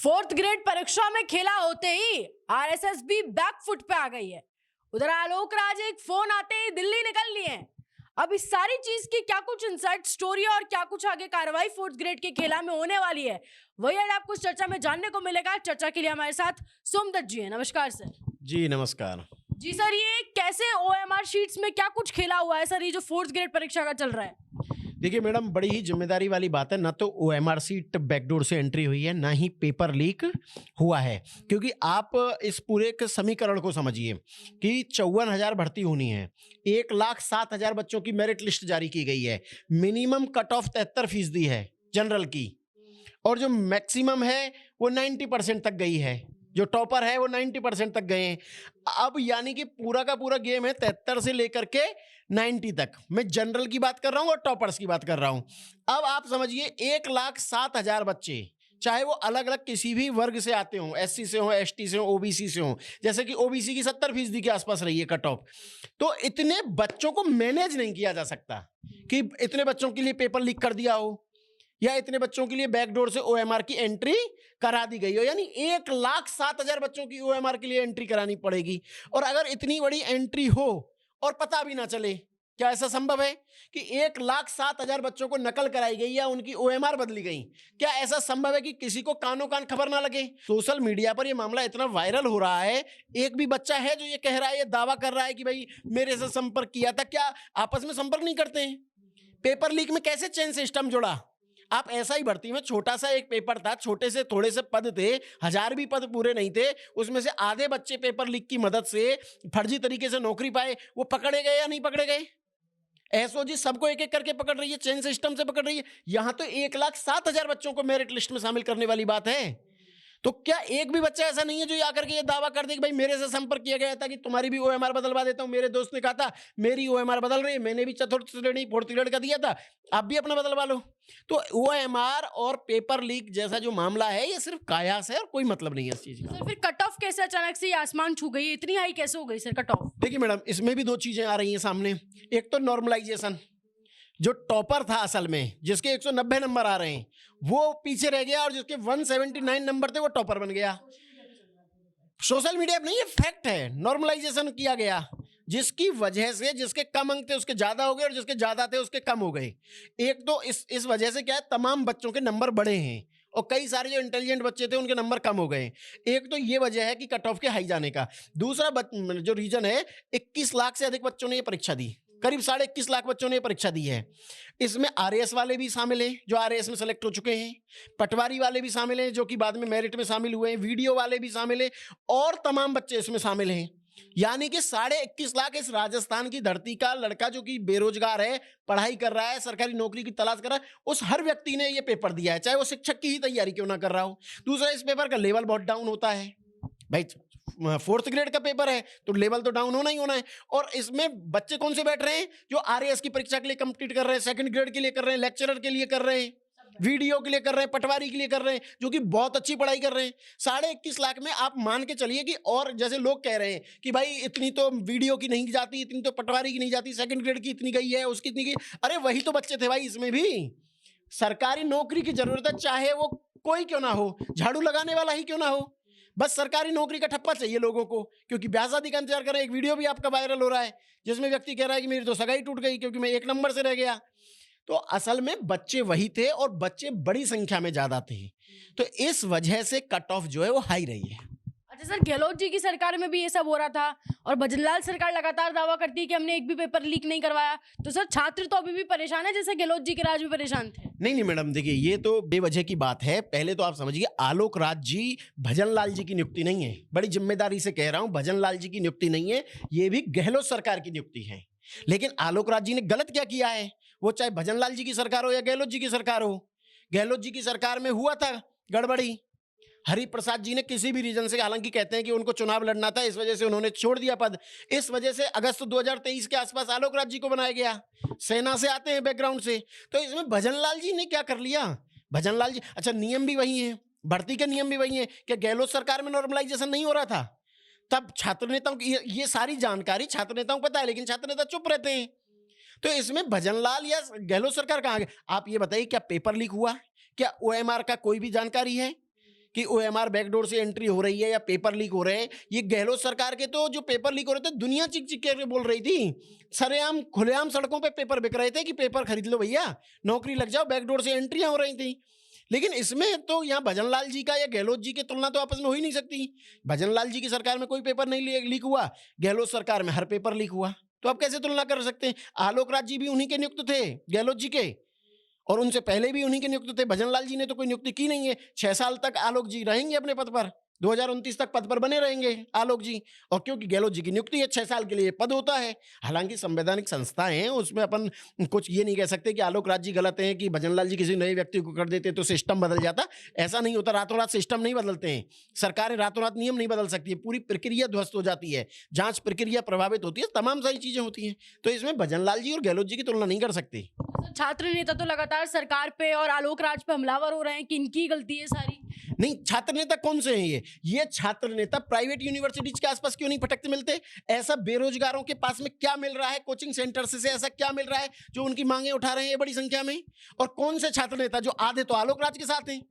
Fourth grade परीक्षा में खेला होते ही आरएसएस भी बैकफुट पे आ गई है। उधर आलोक राज एक फोन आते ही दिल्ली निकल लिए हैं। अब इस सारी चीज की क्या कुछ इनसाइड स्टोरी और क्या कुछ आगे कार्रवाई फोर्थ ग्रेड के खेला में होने वाली है, वही आज आपको इस चर्चा में जानने को मिलेगा। चर्चा के लिए हमारे साथ सोमदत्त जी हैं। नमस्कार सर। जी नमस्कार। जी सर, ये कैसे ओएमआर शीट्स में क्या कुछ खेला हुआ है सर, ये जो फोर्थ ग्रेड परीक्षा का चल रहा है? देखिए मैडम, बड़ी ही जिम्मेदारी वाली बात है। ना तो ओएमआर सीट बैकडोर से एंट्री हुई है, ना ही पेपर लीक हुआ है। क्योंकि आप इस पूरे के समीकरण को समझिए कि 54,000 भर्ती होनी है, 1,07,000 बच्चों की मेरिट लिस्ट जारी की गई है, मिनिमम कट ऑफ 73% है जनरल की, और जो मैक्सिमम है वो 90% तक गई है। जो टॉपर है वो 90% तक गए हैं। अब यानी कि पूरा का पूरा गेम है 73 से लेकर के 90 तक। मैं जनरल की बात कर रहा हूं और टॉपर्स की बात कर रहा हूं। अब आप समझिए 1,07,000 बच्चे, चाहे वो अलग अलग किसी भी वर्ग से आते हों, एससी से हों, एसटी से हों, ओबीसी से हों। जैसे कि ओबीसी की 70% के आसपास रही है कट ऑफ। तो इतने बच्चों को मैनेज नहीं किया जा सकता कि इतने बच्चों के लिए पेपर लीक कर दिया हो या इतने बच्चों के लिए बैकडोर से ओएमआर की एंट्री करा दी गई हो। यानी 1,07,000 बच्चों की ओएमआर के लिए एंट्री करानी पड़ेगी। और अगर इतनी बड़ी एंट्री हो और पता भी ना चले, क्या ऐसा संभव है कि 1,07,000 बच्चों को नकल कराई गई या उनकी ओएमआर बदली गई? क्या ऐसा संभव है कि किसी को कानों कान खबर ना लगे? सोशल मीडिया पर यह मामला इतना वायरल हो रहा है, एक भी बच्चा है जो ये कह रहा है, ये दावा कर रहा है कि भाई मेरे से संपर्क किया था। क्या आपस में संपर्क नहीं करते हैं? पेपर लीक में कैसे चेन सिस्टम जुड़ा? आप ऐसा ही भर्ती में छोटा सा एक पेपर था, छोटे से थोड़े से पद थे, 1,000 भी पद पूरे नहीं थे, उसमें से आधे बच्चे पेपर लीक की मदद से फर्जी तरीके से नौकरी पाए। वो पकड़े गए या नहीं पकड़े गए? एसओजी सबको एक एक करके पकड़ रही है, चेन सिस्टम से पकड़ रही है। यहां तो 1,07,000 बच्चों को मेरिट लिस्ट में शामिल करने वाली बात है। तो क्या एक भी बच्चा ऐसा नहीं है जो आकर के ये दावा कर दे कि भाई मेरे से संपर्क किया गया था कि तुम्हारी भी ओएमआर बदलवा देता हूं? मेरे दोस्त ने कहा था मेरी ओएमआर बदल रही है, मैंने भी चतुर्थ श्रेणी फोर्थ ग्रेड का दिया था, आप भी अपना बदलवा लो। तो ओएमआर और पेपर लीक जैसा जो मामला है, ये सिर्फ कायास है और कोई मतलब नहीं है इस चीज का। सर फिर कट ऑफ कैसे अचानक से ये आसमान छू गई, इतनी हाई कैसे हो गई सर कट ऑफ? देखिए मैडम, इसमें भी दो चीजें आ रही हैं सामने। एक तो नॉर्मलाइजेशन, जो टॉपर था असल में, जिसके 190 नंबर आ रहे हैं, वो पीछे रह गया, और जिसके 179 नंबर थे वो टॉपर बन गया। सोशल मीडिया पर नहीं, ये फैक्ट है। नॉर्मलाइजेशन किया गया, जिसकी वजह से जिसके कम अंक थे उसके ज्यादा हो गए और जिसके ज्यादा थे उसके कम हो गए। एक तो इस वजह से क्या है, तमाम बच्चों के नंबर बढ़े हैं और कई सारे जो इंटेलिजेंट बच्चे थे उनके नंबर कम हो गए। एक तो ये वजह है कि कट ऑफ के हाई जाने का। दूसरा जो रीजन है, 21 लाख से अधिक बच्चों ने ये परीक्षा दी, करीब 21.5 लाख बच्चों ने परीक्षा दी है। इसमें आरएएस वाले भी शामिल हैं जो आरएएस में सेलेक्ट हो चुके हैं, पटवारी वाले भी शामिल हैं जो कि बाद में मेरिट में शामिल हुए हैं, वीडियो वाले भी शामिल हैं, और तमाम बच्चे इसमें शामिल हैं। यानी कि 21.5 लाख इस राजस्थान की धरती का लड़का जो कि बेरोजगार है, पढ़ाई कर रहा है, सरकारी नौकरी की तलाश कर रहा है, उस हर व्यक्ति ने ये पेपर दिया है, चाहे वो शिक्षक की ही तैयारी क्यों ना कर रहा हो। दूसरा, इस पेपर का लेवल बहुत डाउन होता है। भाई फोर्थ ग्रेड का पेपर है तो लेवल तो डाउन होना ही होना है। और इसमें बच्चे कौन से बैठ रहे हैं? जो आरएएस की परीक्षा के लिए कंप्लीट कर रहे हैं, सेकंड ग्रेड के लिए कर रहे हैं, लेक्चरर के लिए कर रहे हैं, वीडियो के लिए कर रहे हैं, पटवारी के लिए कर रहे हैं, जो कि बहुत अच्छी पढ़ाई कर रहे हैं। 21.5 लाख में आप मान के चलिए कि, और जैसे लोग कह रहे हैं कि भाई इतनी तो वीडियो की नहीं जाती, इतनी तो पटवारी की नहीं जाती, सेकंड ग्रेड की इतनी गई है, उसकी इतनी गई। अरे वही तो बच्चे थे भाई। इसमें भी सरकारी नौकरी की जरूरत है, चाहे वो कोई क्यों ना हो, झाड़ू लगाने वाला ही क्यों ना हो, बस सरकारी नौकरी का ठप्पा चाहिए लोगों को। क्योंकि ब्याह शादी का इंतजार कर रहे हैं। एक वीडियो भी आपका वायरल हो रहा है जिसमें व्यक्ति कह रहा है कि मेरी तो सगाई टूट गई क्योंकि मैं 1 नंबर से रह गया। तो असल में बच्चे वही थे और बच्चे बड़ी संख्या में ज्यादा थे, तो इस वजह से कट ऑफ जो है वो हाई रही है। अच्छा सर, गहलोत जी की सरकार में भी ये सब हो रहा था और भजनलाल सरकार लगातार दावा करती है कि हमने एक भी पेपर लीक नहीं करवाया। तो सर छात्र तो अभी भी परेशान है जैसे गहलोत जी के राज में परेशान थे। नहीं मैडम, देखिए ये तो बेवजह की बात है। पहले तो आप समझिए, आलोक राज जी भजनलाल जी की नियुक्ति नहीं है। बड़ी जिम्मेदारी से कह रहा हूं, भजनलाल जी की नियुक्ति नहीं है, ये भी गहलोत सरकार की नियुक्ति है। लेकिन आलोक राज जी ने गलत क्या किया है, वो चाहे भजनलाल जी की सरकार हो या गहलोत जी की सरकार हो। गहलोत जी की सरकार में हुआ था गड़बड़ी। हरिप्रसाद जी ने किसी भी रीजन से, हालांकि कहते हैं कि उनको चुनाव लड़ना था, इस वजह से उन्होंने छोड़ दिया पद। इस वजह से अगस्त 2023 के आसपास आलोक राज जी को बनाया गया। सेना से आते हैं, बैकग्राउंड से। तो इसमें भजनलाल जी ने क्या कर लिया? भजनलाल जी, अच्छा नियम भी वही है, भर्ती के नियम भी वही है। क्या गहलोत सरकार में नॉर्मलाइजेशन नहीं हो रहा था? तब छात्र नेताओं की ये सारी जानकारी छात्र नेताओं को पता है, लेकिन छात्र नेता चुप रहते हैं। तो इसमें भजनलाल या गहलोत सरकार कहाँ गए? आप ये बताइए, क्या पेपर लीक हुआ? क्या ओएमआर का कोई भी जानकारी है? कि ओएमआर बैकडोर से एंट्री हो रही है या पेपर लीक हो रहे हैं। ये गहलोत सरकार के तो जो पेपर लीक हो रहे थे दुनिया चिक चिक के बोल रही थी, सरेआम खुलेआम सड़कों पे पेपर बिक रहे थे कि पेपर खरीद लो भैया, नौकरी लग जाओ, बैकडोर से एंट्रियां हो रही थी। लेकिन इसमें तो यहाँ भजनलाल जी का या गहलोत जी की तुलना तो आपस में हो ही नहीं सकती। भजनलाल जी की सरकार में कोई पेपर नहीं लीक हुआ, गहलोत सरकार में हर पेपर लीक हुआ, तो आप कैसे तुलना कर सकते हैं? आलोक राज जी भी उन्हीं के नियुक्त थे, गहलोत जी के, और उनसे पहले भी उन्हीं के नियुक्त थे। भजनलाल जी ने तो कोई नियुक्ति की नहीं है। 6 साल तक आलोक जी रहेंगे अपने पद पर, 2029 तक पद पर बने रहेंगे आलोक जी, और क्योंकि गहलोत जी की नियुक्ति है 6 साल के लिए पद होता है। हालांकि संवैधानिक संस्थाएं हैं, उसमें अपन कुछ ये नहीं कह सकते कि आलोक राज जी गलत हैं कि भजनलाल जी किसी नए व्यक्ति को कर देते तो सिस्टम बदल जाता। ऐसा नहीं होता, रातों रात सिस्टम नहीं बदलते हैं, सरकारें रातों रात नियम नहीं बदल सकती है, पूरी प्रक्रिया ध्वस्त हो जाती है, जांच प्रक्रिया प्रभावित होती है, तमाम सारी चीजें होती हैं। तो इसमें भजनलाल जी और गहलोत जी की तुलना नहीं कर सकती। छात्र नेता तो लगातार सरकार पे और आलोक राज पे हमलावर हो रहे हैं कि इनकी गलती है सारी। नहीं, छात्र नेता कौन से हैं ये छात्र नेता प्राइवेट यूनिवर्सिटीज के आसपास क्यों नहीं भटकते मिलते? ऐसा बेरोजगारों के पास में क्या मिल रहा है कोचिंग सेंटर से ऐसा क्या मिल रहा है जो उनकी मांगे उठा रहे हैं बड़ी संख्या में? और कौन से छात्र नेता जो आधे तो आलोक राज के साथ हैं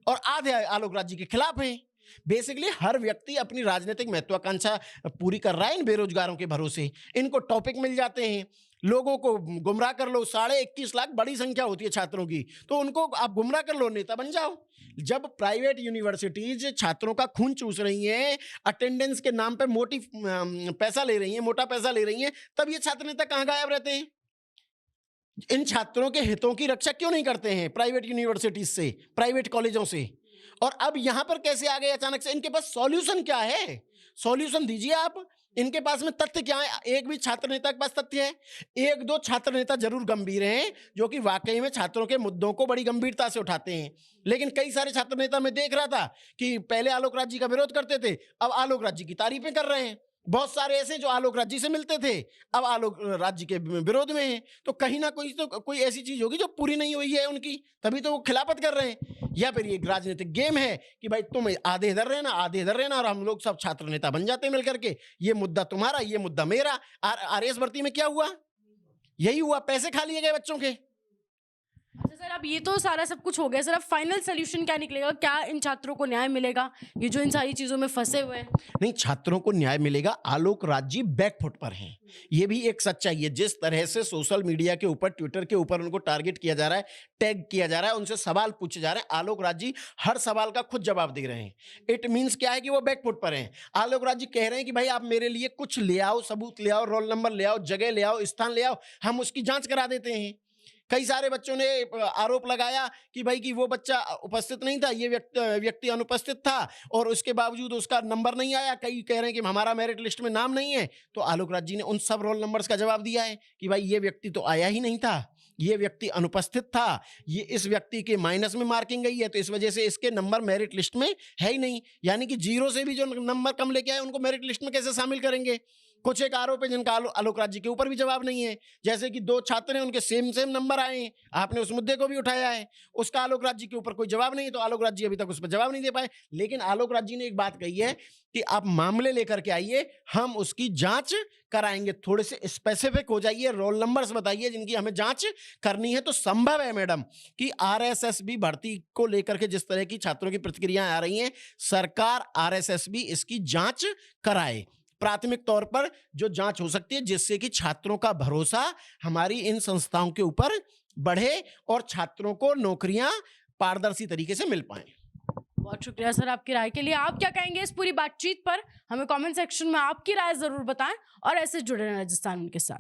और आधे आलोक राज जी के खिलाफ हैं? बेसिकली हर व्यक्ति अपनी राजनीतिक महत्वाकांक्षा पूरी कर रहा है इन बेरोजगारों के भरोसे। इनको टॉपिक मिल जाते हैं, लोगों को गुमराह कर लो, 21.5 लाख बड़ी संख्या होती है छात्रों की, तो उनको आप गुमराह कर लो, नेता बन जाओ। जब प्राइवेट यूनिवर्सिटीज छात्रों का खून चूस रही हैं, अटेंडेंस के नाम पे पैसा ले रही हैं, मोटा पैसा ले रही हैं, तब ये छात्र नेता कहाँ गायब रहते हैं? इन छात्रों के हितों की रक्षा क्यों नहीं करते हैं प्राइवेट यूनिवर्सिटीज से, प्राइवेट कॉलेजों से? और अब यहां पर कैसे आ गए अचानक से? इनके पास सॉल्यूशन क्या है? सॉल्यूशन दीजिए आप। इनके पास में तथ्य क्या है? एक भी छात्र नेता के पास तथ्य है? एक दो छात्र नेता जरूर गंभीर हैं जो कि वाकई में छात्रों के मुद्दों को बड़ी गंभीरता से उठाते हैं, लेकिन कई सारे छात्र नेता मैं देख रहा था कि पहले आलोक राज जी का विरोध करते थे, अब आलोक राज जी की तारीफें कर रहे हैं। बहुत सारे ऐसे जो आलोक राज जी से मिलते थे अब आलोक राज जी के विरोध में हैं। तो कहीं ना कोई ऐसी चीज होगी जो पूरी नहीं हुई है उनकी, तभी तो वो खिलाफत कर रहे हैं। या फिर ये राजनीतिक गेम है कि भाई तुम आधे इधर रहना, आधे इधर रहना, और हम लोग सब छात्र नेता बन जाते हैं मिलकर के, ये मुद्दा तुम्हारा, ये मुद्दा मेरा। आरएस भर्ती में क्या हुआ? यही हुआ, पैसे खा लिए गए बच्चों के। अच्छा सर, अब ये तो सारा सब कुछ हो गया सर, अब फाइनल सोल्यूशन क्या निकलेगा? क्या इन छात्रों को न्याय मिलेगा, ये जो इन सारी चीजों में फंसे हुए हैं? नहीं, छात्रों को न्याय मिलेगा। आलोक राज जी बैकफुट पर हैं, ये भी एक सच्चाई है। जिस तरह से सोशल मीडिया के ऊपर, ट्विटर के ऊपर उनको टारगेट किया जा रहा है, टैग किया जा रहा है, उनसे सवाल पूछे जा रहे हैं, आलोक राज जी हर सवाल का खुद जवाब दे रहे हैं। इट मीन्स क्या है कि वो बैकफुट पर हैं। आलोक राज जी कह रहे हैं कि भाई आप मेरे लिए कुछ ले आओ, सबूत ले आओ, रोल नंबर ले आओ, जगह ले आओ, स्थान ले आओ, हम उसकी जांच करा देते हैं। कई सारे बच्चों ने आरोप लगाया कि भाई कि वो बच्चा उपस्थित नहीं था, ये व्यक्ति अनुपस्थित था और उसके बावजूद उसका नंबर नहीं आया। कई कह रहे हैं कि हमारा मेरिट लिस्ट में नाम नहीं है। तो आलोक राज जी ने उन सब रोल नंबर्स का जवाब दिया है कि भाई ये व्यक्ति तो आया ही नहीं था, ये व्यक्ति अनुपस्थित था, ये इस व्यक्ति के माइनस में मार्किंग गई है, तो इस वजह से इसके नंबर मेरिट लिस्ट में है ही नहीं। यानी कि 0 से भी जो नंबर कम लेके आए उनको मेरिट लिस्ट में कैसे शामिल करेंगे? कुछ एक आरोप है जिनका आलोक राज जी के ऊपर भी जवाब नहीं है, जैसे कि 2 छात्र हैं उनके सेम नंबर आए हैं, आपने उस मुद्दे को भी उठाया है, उसका आलोक राज जी के ऊपर कोई जवाब नहीं है, तो आलोक राज जी अभी तक उस पर जवाब नहीं दे पाए। लेकिन आलोक राज जी ने एक बात कही है कि आप मामले लेकर के आइए, हम उसकी जांच कराएंगे। थोड़े से स्पेसिफिक हो जाइए, रोल नंबर्स बताइए जिनकी हमें जांच करनी है। तो संभव है मैडम कि आरएसएसबी भर्ती को लेकर के जिस तरह की छात्रों की प्रतिक्रियाएं आ रही हैं, सरकार आरएसएसबी इसकी जांच कराए, प्राथमिक तौर पर जो जांच हो सकती है, जिससे कि छात्रों का भरोसा हमारी इन संस्थाओं के ऊपर बढ़े और छात्रों को नौकरियां पारदर्शी तरीके से मिल पाएं। बहुत शुक्रिया सर आपकी राय के लिए। आप क्या कहेंगे इस पूरी बातचीत पर? हमें कमेंट सेक्शन में आपकी राय जरूर बताएं और ऐसे जुड़े रहें राजस्थान के साथ।